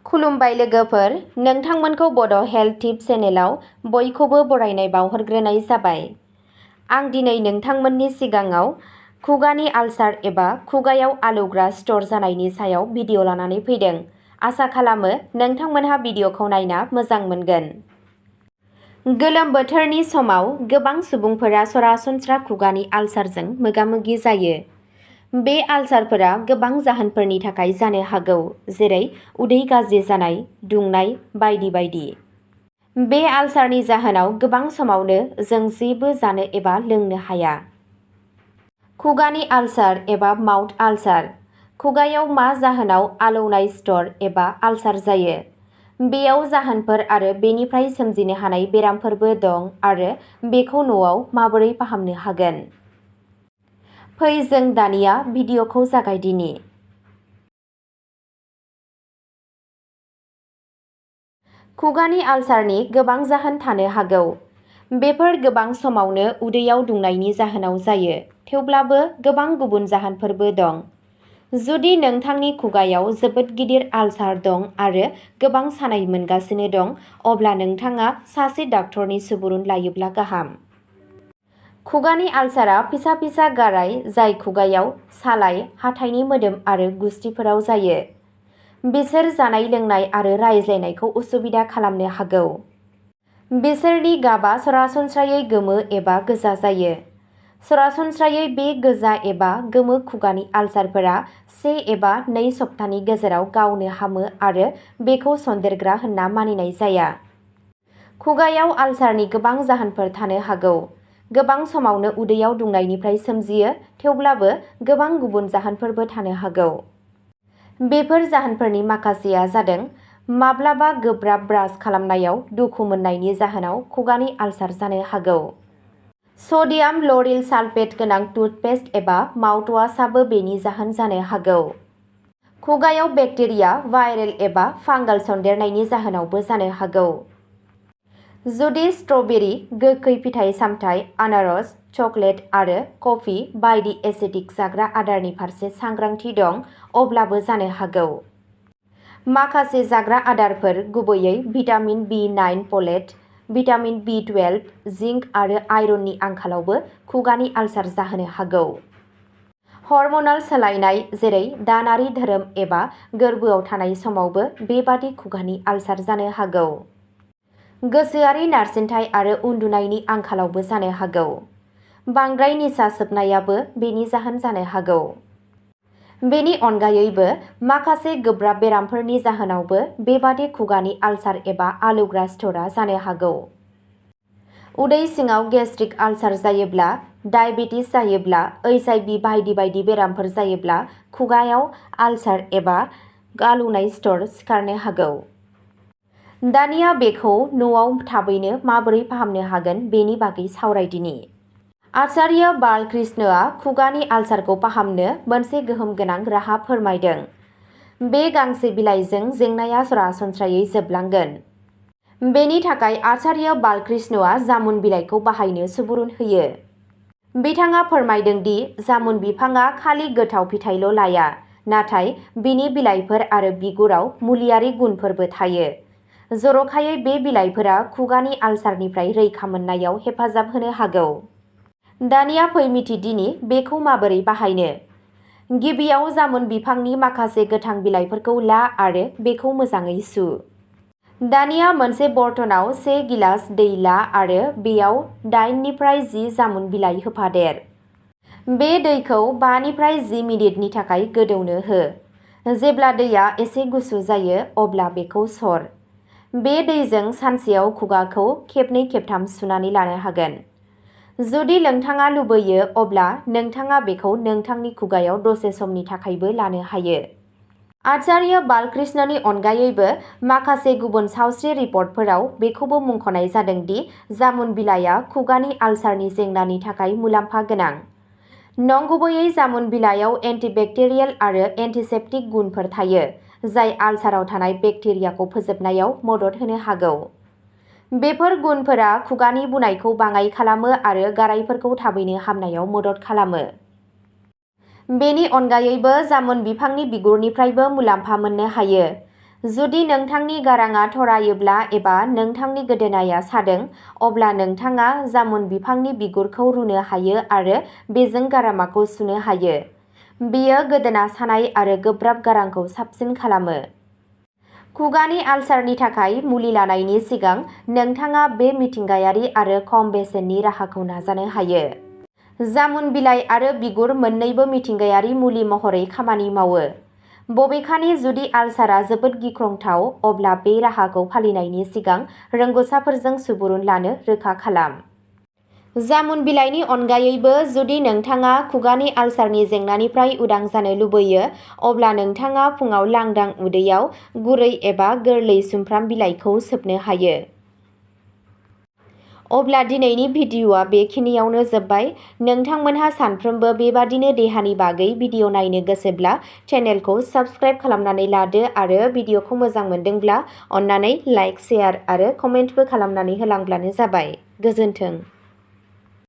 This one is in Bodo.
खुलुमबाय लोगोफोर, नोंथांमोनखौ बड' हेल्थ टिप्स चेनेलाव बयखौबो बरायनाय बावहरग्रोनाय जाबाय। आं दिनै नोंथांमोननि सिगाङाव खुगानि आलसार एबा खुगायाव आलौग्रा स्ट'र जानायनि सायाव भिडिअ' लानानै फैदों। आसा खालामो नोंथांमोनहा भिडिअ'खौ नायना मोजां मोनगोन। गोलोम बोथोरनि समाव गोबां सुबुंफोरा सरासनस्रा खुगानि आलसारजों मोगा-मोगि जायो। बे आलसारफोरा गोबां जाहोनफोरनि थाखाय जानो हागौ, जेरै उदै गाज्रि जानाय, दुंनाय बायदि बायदि। बे आलसारनि जाहोनाव गोबां समावनो जों जेबो जानो एबा लोंनो हाया। खुगानि आलसार एबा माउथ आलसार। खुगायाव मा जाहोनाव आलौनाय स्ट'र एबा आलसार जायो? बेयाव जाहोनफोर आरो बेनिफ्राय सोमजिनो हानाय बेरामफोरबो दं आरो बेखौ न'आव माबोरै फाहामनो हागोन? फै जों दानिया भिडिअ'खौ जागायदिनि। खुगानि आलसारनि गोबां जाहोन थानो हागौ। बेफोर गोबां समावनो उदैयाव दुंनायनि जाहोनाव जायो, थेवब्लाबो गोबां गुबुन जाहोनफोरबो दं। जुदि नोंथांनि खुगायाव जोबोद गिदिर आलसार दं आरो गोबां सानाय मोनगासिनो दं, अब्ला नोंथाङा सासे डाक्टरनि सुबुरुन लायोब्ला गाहाम। खुगानि आलसारा फिसा फिसा गाराय जाय खुगायाव, सालाय, हाथाइनि मोदोम आरो गुसथिफोराव जायो। बिसोर जानाय लोंनाय आरो रायज्लायनायखौ उसुबिदा खालामनो हागौ। बिसोरनि गाबआ सरासनस्रायै गोमो एबा गोजा जायो। सरासनस्रायै बे गोजा एबा गोमो खुगानि आलसारफोरा 1 एबा 2 सप्तानि गेजेराव गावनो हामो आरो बेखौ सन्देरग्रा होनना मानिनाय जाया। खुगायाव आलसारनि गोबां जाहोनफोर थानो हागौ। गोबां समावनो उदैयाव दुंनायनिफ्राय सोमजियो, थेवब्लाबो गोबां गुबुन जाहोनफोरबो थानो हागौ। बेफोर जाहोनफोरनि माखासेया जादों माब्लाबा गोब्राब ब्रास खालामनायाव दुखु मोननायनि जाहोनाव खुगानि आलसार जानो हागौ। सडियाम ल'रिल सालफेट गोनां टुथपेस्ट एबा माउथवाशआबो बेनि जाहोन जानो हागौ। खुगायाव बेक्टेरिया, भाइरेल एबा फांगाल सन्देरनायनि जाहोनावबो जानो हागौ। जुदि स्ट्रबेरी, गोखै फिथाइ-सामथाइ, आनारस, चकलेट आरो कफि बायदि एसिडिक जाग्रा आदारनि फारसे सांग्रांथि दं, अब्लाबो जानो हागौ। माखासे जाग्रा आदारफोर, गुबैयै भिटामिन बि9 फलेट, भिटामिन बि12, जिंक आरो आयरननि आंखालावबो खुगानि आलसार जाहोनो हागौ। हर्मोनाल सोलायनाय, जेरै दानारि धोरोम एबा गोर्बोआव थानाय समावबो बेबादि खुगानि आलसार जानो हागौ। गोसोआरि नारसिनथाय आरो उन्दुनायनि आंखालावबो जानो हागौ। बांद्राय निसा सोबनायाबो बेनि जाहोन जानो हागौ। बेनि अनगायैबो माखासे गोब्राब बेरामफोरनि जाहोनावबो बेबादि खुगानि आलसार एबा आलौग्रा स्ट'रआ जानो हागौ। उदै सिङाव गेस्ट्रिक आलसार जायोब्ला, डायबेटिस जायोब्ला, HIV बायदि बायदि बेरामफोर जायोब्ला खुगायाव आलसार एबा आलौनाय स्ट'र सिखारनो हागौ। दानिया बेखौ न'आव थाबैनो माबोरै फाहामनो हागोन बेनि बागै सावरायदिनि। आचार्य बालकृष्णआ खुगानि आलसारखौ फाहामनो मोनसे गोहोम गोनां राहा फोरमायदों। बे गांसे बिलाइजों जेंनाया सरासनस्रायै जोबलांगोन। बेनि थाखाय आचार्य बालकृष्णआ जामुन बिलाइखौ बाहायनो सुबुरुन होयो। बिथाङा फोरमायदों दि जामुन बिफांआ खालि गोथाव फिथाइल' लाया, नाथाय बिनि बिलाइफोर आरो बिगुराव मुलियारि गुनफोरबो थायो। जर'खायै बे बिलाइफोरा खुगानि आलसारनिफ्राय रैखा मोननायाव हेफाजाब होनो हागौ। दानिया फै मिथिदिनि बेखौ माबोरै बाहायनो। गिबियाव जामुन बिफांनि माखासे गोथां बिलाइफोरखौ ला आरो बेखौ मोजाङै सु। दानिया मोनसे बर्तनाव 1 गिलास दै ला आरो बेयाव 8 निफ्राय 10 जामुन बिलाइ होफादेर। बे दैखौ 5 निफ्राय 10 मिनिटनि थाखाय गोदौनो हो। जेब्ला दैया एसे गुसु जायो, अब्ला बेखौ सर। बे दैजों सानसेयाव खुगाखौ खेबनै खेबथाम सुनानै लानो हागोन। जुदि नोंथाङा लुबैयो, अब्ला नोंथाङा बेखौ नोंथांनि खुगायाव दसे समनि थाखायबो लानो हायो। आचार्य बालकृष्णनि अनगायैबो माखासे गुबुन सावस्रि रिपर्टफोराव बेखौबो मुंख'नाय जादों दि जामुन बिलाइआ खुगानि आलसारनि जेंनानि थाखाय मुलाम्फा गोनां। नंगुबैयै जामुन बिलाइयाव एन्टिबेक्टेरियेल आरो एन्टिसेप्टिक गुनफोर थायो, जाय आलसाराव थानाय बेक्टेरियाखौ फोजोबनायाव मदद होनो हागौ। बेफोर गुनफोरा खुगानि बुनायखौ बाङाइ खालामो आरो गारायफोरखौ थाबैनो हामनायाव मदद खालामो। बेनि अनगायैबो जामुन बिफांनि बिगुरनिफ्रायबो मुलाम्फा मोननो हायो। जुदि नोंथांनि गाराङा थरायोब्ला एबा नोंथांनि गोदोनाया सादों, अब्ला नोंथाङा जामुन बिफांनि बिगुरखौ रुनो हायो आरो बेजों गारामाखौ सुनो हायो। बेयो गोदोना सानाय आरो गोब्राब गारांखौ साबसिन खालामो। खुगानि आलसारनि थाखाय मुलि लानायनि सिगां नोंथाङा बे मिथिंगायारि आरो खम बेसेननि राहाखौ नाजानो हायो। जामुन बिलाइ आरो बिगुर मोन्नैबो मिथिंगायारि मुलि महरै खामानि मावो। बबेखानि जुदि आलसारआ जोबोद गिख्रंथाव, अब्ला बे राहाखौ फालिनायनि सिगां रोंग'साफोरजों सुबुरुन लानो रोखा खालाम। जामुन बिलाइनि अनगायैबो, जुदि नोंथाङा खुगानि आलसारनि जेंनानिफ्राय उदां जानो लुबैयो, अब्ला नोंथाङा फुंआव लांदां उदैयाव गुरै एबा गोरलै सुमफ्राम बिलाइखौ सोबनो हायो। अब्ला दिनैनि भिडिअ'आ बेखिनियावनो जोबबाय। नोंथांमोनहा सानफ्रोमबो बेबादिनो देहानि बागै भिडिअ' नायनो गोसोब्ला चेनेलखौ साबस्क्राइब खालामनानै लादो आरो भिडिअ'खौ मोजां मोनदोंब्ला अन्नानै लाइक, शेयार आरो कमेन्टबो खालामनानै होलांब्लानो जाबाय। गोजोन्थों।